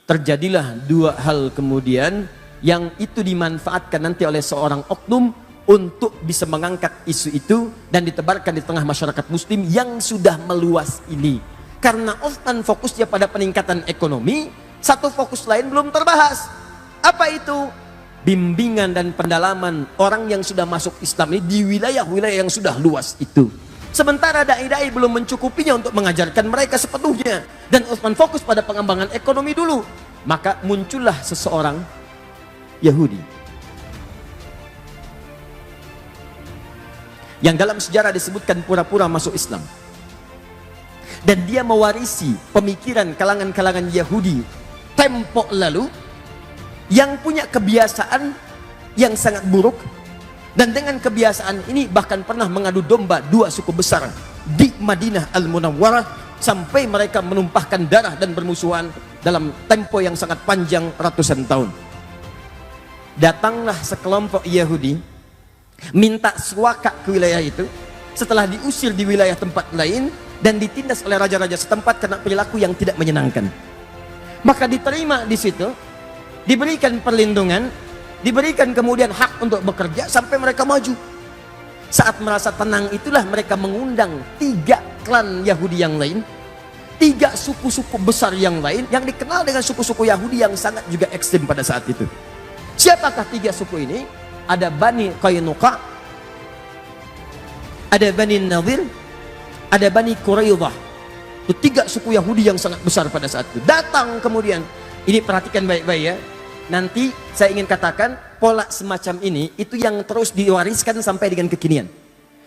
terjadilah dua hal kemudian yang itu dimanfaatkan nanti oleh seorang oknum untuk bisa mengangkat isu itu dan ditebarkan di tengah masyarakat muslim yang sudah meluas ini. Karena Utsman fokusnya pada peningkatan ekonomi, satu fokus lain belum terbahas. Apa itu? Bimbingan dan pendalaman orang yang sudah masuk Islam ini di wilayah-wilayah yang sudah luas itu. Sementara dai-dai belum mencukupinya untuk mengajarkan mereka sepenuhnya. Dan Utsman fokus pada pengembangan ekonomi dulu. Maka muncullah seseorang Yahudi yang dalam sejarah disebutkan pura-pura masuk Islam. Dan dia mewarisi pemikiran kalangan-kalangan Yahudi tempo lalu yang punya kebiasaan yang sangat buruk. Dan dengan kebiasaan ini bahkan pernah mengadu domba dua suku besar di Madinah Al-Munawwarah sampai mereka menumpahkan darah dan bermusuhan dalam tempo yang sangat panjang ratusan tahun. Datanglah sekelompok Yahudi minta suaka ke wilayah itu setelah diusir di wilayah tempat lain dan ditindas oleh raja-raja setempat karena perilaku yang tidak menyenangkan. Maka diterima di situ, diberikan perlindungan, diberikan kemudian hak untuk bekerja sampai mereka maju. Saat merasa tenang itulah mereka mengundang 3 klan Yahudi yang lain, 3 suku-suku besar yang lain yang dikenal dengan suku-suku Yahudi yang sangat juga ekstrim pada saat itu. Siapakah 3 suku ini? Ada Bani Qainuqa, ada Bani Nadir, ada Bani Quraidah. Itu 3 suku Yahudi yang sangat besar pada saat itu. Datang kemudian, ini perhatikan baik-baik ya. Nanti saya ingin katakan pola semacam ini itu yang terus diwariskan sampai dengan kekinian.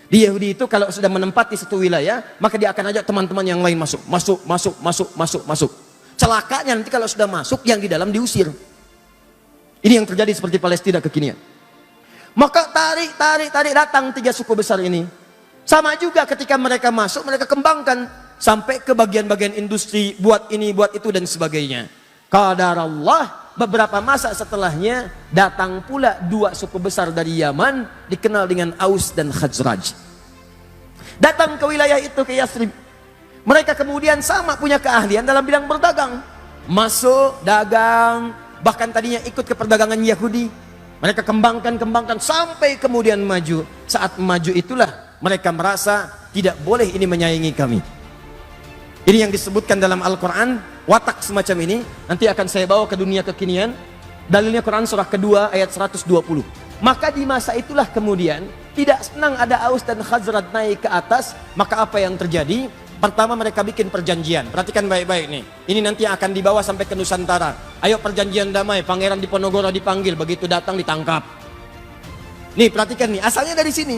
Di Yahudi itu kalau sudah menempati satu wilayah, maka dia akan ajak teman-teman yang lain masuk. Celakanya nanti kalau sudah masuk, yang di dalam diusir. Ini yang terjadi seperti Palestina kekinian. Maka tarik datang 3 suku besar ini. Sama juga ketika mereka masuk, mereka kembangkan sampai ke bagian-bagian industri, buat ini, buat itu dan sebagainya. Qadarullah, beberapa masa setelahnya datang pula 2 suku besar dari Yaman dikenal dengan Aus dan Khazraj. Datang ke wilayah itu, ke Yathrib. Mereka kemudian sama punya keahlian dalam bidang berdagang. Masuk, dagang, bahkan tadinya ikut ke perdagangan Yahudi. Mereka kembangkan sampai kemudian maju. Saat maju itulah mereka merasa tidak boleh ini menyaingi kami. Ini yang disebutkan dalam Al-Quran, watak semacam ini nanti akan saya bawa ke dunia kekinian. Dalilnya Quran surah kedua ayat 120. Maka di masa itulah kemudian tidak senang ada Aus dan Khazraj naik ke atas. Maka apa yang terjadi? Pertama mereka bikin perjanjian. Perhatikan baik-baik nih. Ini nanti akan dibawa sampai ke Nusantara. Ayo perjanjian damai. Pangeran Diponegoro dipanggil. Begitu datang ditangkap. Nih perhatikan nih. Asalnya dari sini.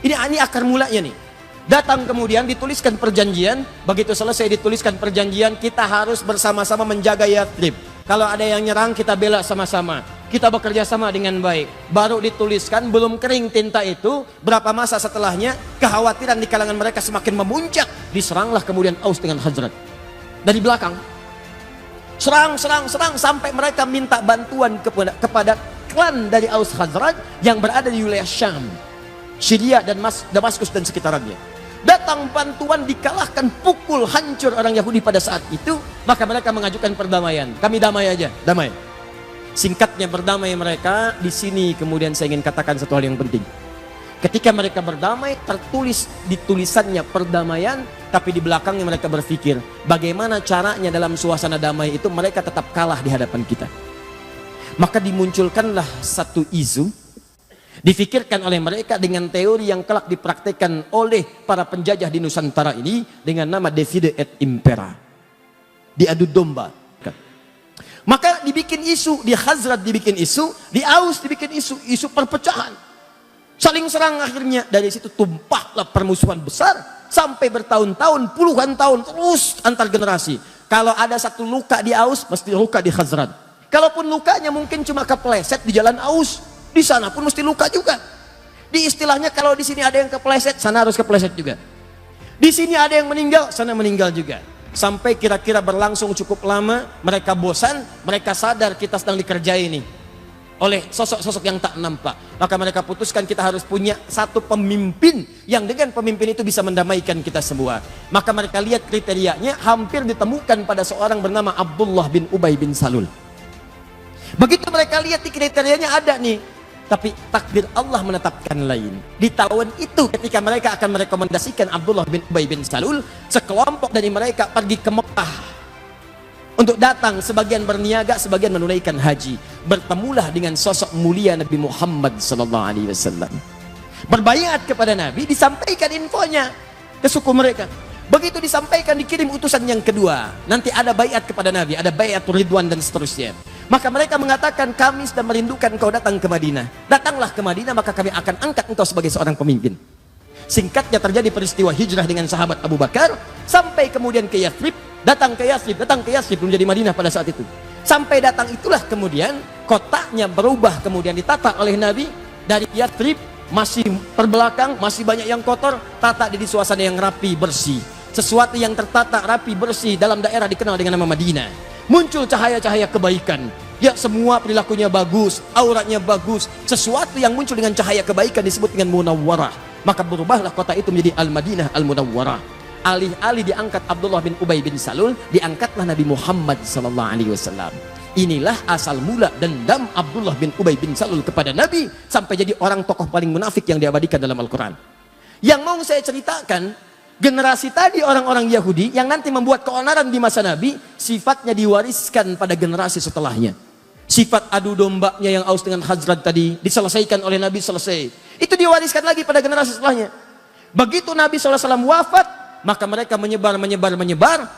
Ini akar mulanya nih. Datang kemudian dituliskan perjanjian. Begitu selesai dituliskan perjanjian, kita harus bersama-sama menjaga Yathrib. Kalau ada yang nyerang, kita bela sama-sama. Kita bekerja sama dengan baik. Baru dituliskan, belum kering tinta itu. Berapa masa setelahnya, kekhawatiran di kalangan mereka semakin memuncak. Diseranglah kemudian Aus dengan Khazraj dari belakang. Serang sampai mereka minta bantuan kepada klan dari Aus Khazraj yang berada di wilayah Syam, Syria dan Damaskus dan sekitarannya. Datang bantuan, dikalahkan, pukul, hancur orang Yahudi pada saat itu. Maka mereka mengajukan perdamaian. Kami damai aja, damai. Singkatnya berdamai mereka. Di sini kemudian saya ingin katakan satu hal yang penting. Ketika mereka berdamai, tertulis di tulisannya perdamaian, tapi di belakangnya mereka berpikir bagaimana caranya dalam suasana damai itu mereka tetap kalah di hadapan kita. Maka dimunculkanlah satu isu, difikirkan oleh mereka dengan teori yang kelak dipraktikkan oleh para penjajah di Nusantara ini dengan nama Divide et Impera. Diadu domba. Maka dibikin isu, di Khazraj dibikin isu, di Aus dibikin isu perpecahan. Saling serang, akhirnya dari situ tumpahlah permusuhan besar sampai bertahun-tahun, puluhan tahun terus antar generasi. Kalau ada satu luka di Aus, mesti luka di Khazraj. Kalaupun lukanya mungkin cuma kepleset di jalan Aus, di sana pun mesti luka juga. Di istilahnya kalau di sini ada yang kepleset, sana harus kepleset juga. Di sini ada yang meninggal, sana meninggal juga. Sampai kira-kira berlangsung cukup lama, mereka bosan, mereka sadar kita sedang dikerjai ini. oleh sosok-sosok yang tak nampak. Maka mereka putuskan kita harus punya satu pemimpin yang dengan pemimpin itu bisa mendamaikan kita semua. Maka mereka lihat kriterianya hampir ditemukan pada seorang bernama Abdullah bin Ubay bin Salul. Begitu mereka lihat di kriterianya ada nih, tapi takdir Allah menetapkan lain. Di tahun itu ketika mereka akan merekomendasikan Abdullah bin Ubay bin Salul, sekelompok dari mereka pergi ke Mekah untuk datang, sebagian berniaga, sebagian menunaikan haji. Bertemulah dengan sosok mulia Nabi Muhammad SAW. Berbaiat kepada Nabi, disampaikan infonya ke suku mereka. Begitu disampaikan, dikirim utusan yang kedua. Nanti ada baiat kepada Nabi, ada baiatul ridwan dan seterusnya. Maka mereka mengatakan, kami sudah merindukan kau datang ke Madinah. Datanglah ke Madinah, maka kami akan angkat engkau sebagai seorang pemimpin. Singkatnya terjadi peristiwa hijrah dengan sahabat Abu Bakar, sampai kemudian ke Yathrib. Datang ke Yathrib, belum jadi Madinah pada saat itu. Sampai datang itulah kemudian kotaknya berubah, kemudian ditata oleh Nabi dari Yathrib, masih terbelakang, masih banyak yang kotor, tata di suasana yang rapi, bersih. Sesuatu yang tertata, rapi, bersih dalam daerah dikenal dengan nama Madinah. Muncul cahaya-cahaya kebaikan. Ya, semua perilakunya bagus, auratnya bagus. Sesuatu yang muncul dengan cahaya kebaikan disebut dengan Munawwarah. Maka berubahlah kota itu menjadi Al-Madinah Al-Munawwarah. Alih-alih diangkat Abdullah bin Ubay bin Salul, diangkatlah Nabi Muhammad SAW. Inilah asal mula dendam Abdullah bin Ubay bin Salul kepada Nabi, sampai jadi orang tokoh paling munafik yang diabadikan dalam Al-Quran. Yang mau saya ceritakan, generasi tadi orang-orang Yahudi yang nanti membuat keonaran di masa Nabi, sifatnya diwariskan pada generasi setelahnya. Sifat adu dombanya yang Aus dengan Khazraj tadi diselesaikan oleh Nabi, selesai. Itu diwariskan lagi pada generasi setelahnya. Begitu Nabi SAW wafat, maka mereka menyebar.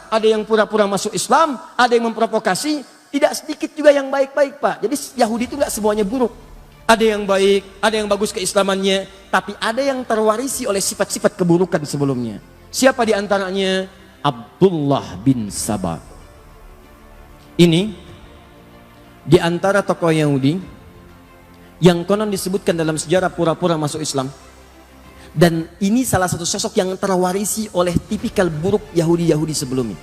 Ada yang pura-pura masuk Islam, ada yang memprovokasi. Tidak sedikit juga yang baik-baik, Pak. Jadi Yahudi itu nggak semuanya buruk. Ada yang baik, ada yang bagus keislamannya, tapi ada yang terwarisi oleh sifat-sifat keburukan sebelumnya. Siapa di antaranya? Abdullah bin Sabah. Ini di antara tokoh Yahudi yang konon disebutkan dalam sejarah pura-pura masuk Islam. Dan ini salah satu sosok yang terwarisi oleh tipikal buruk Yahudi-Yahudi sebelumnya.